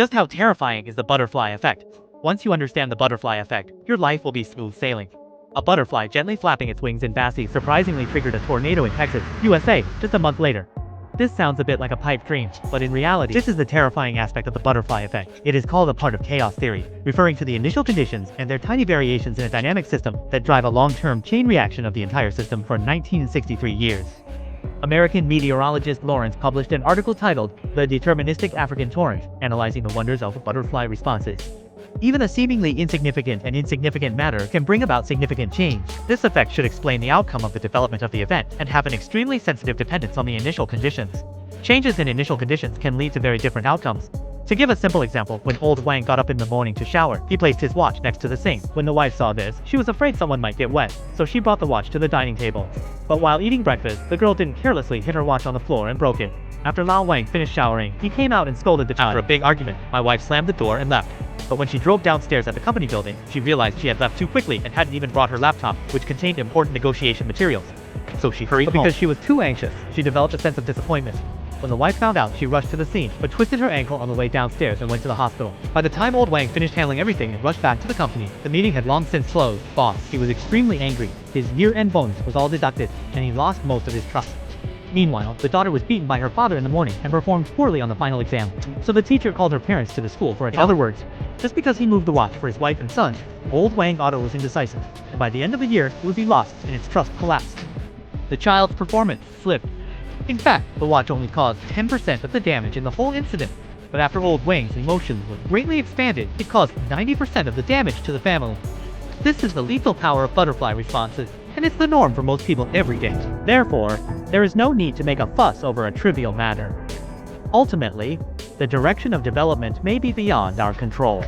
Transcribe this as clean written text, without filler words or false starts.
Just how terrifying is the butterfly effect? Once you understand the butterfly effect, your life will be smooth sailing. A butterfly gently flapping its wings in Bassie surprisingly triggered a tornado in Texas, USA, just a month later. This sounds a bit like a pipe dream, but in reality, this is the terrifying aspect of the butterfly effect. It is called a part of chaos theory, referring to the initial conditions and their tiny variations in a dynamic system that drive a long-term chain reaction of the entire system for 1963 years. American meteorologist Lawrence published an article titled "The Deterministic African Torrent," analyzing the wonders of butterfly responses. Even a seemingly insignificant and insignificant matter can bring about significant change. This effect should explain the outcome of the development of the event and have an extremely sensitive dependence on the initial conditions. Changes in initial conditions can lead to very different outcomes. To give a simple example, when old Wang got up in the morning to shower, he placed his watch next to the sink. When the wife saw this, she was afraid someone might get wet, so she brought the watch to the dining table. But while eating breakfast, the girl didn't carelessly hit her watch on the floor and broke it. After Lao Wang finished showering, he came out and scolded the child for a big argument. My wife slammed the door and left. But when she drove downstairs at the company building, she realized she had left too quickly and hadn't even brought her laptop, which contained important negotiation materials. So she hurried home. Because she was too anxious, she developed a sense of disappointment. When the wife found out, she rushed to the scene, but twisted her ankle on the way downstairs and went to the hospital. By the time old Wang finished handling everything and rushed back to the company, the meeting had long since closed. Boss, he was extremely angry. His year-end bonus was all deducted, and he lost most of his trust. Meanwhile, the daughter was beaten by her father in the morning and performed poorly on the final exam. So the teacher called her parents to the school for it. In other words, just because he moved the watch for his wife and son, old Wang Auto was indecisive, and by the end of the year, it would be lost and its trust collapsed. The child's performance slipped. In fact, the watch only caused 10% of the damage in the whole incident. But after old Wang's emotions were greatly expanded, it caused 90% of the damage to the family. This is the lethal power of butterfly responses, and it's the norm for most people every day. Therefore, there is no need to make a fuss over a trivial matter. Ultimately, the direction of development may be beyond our control.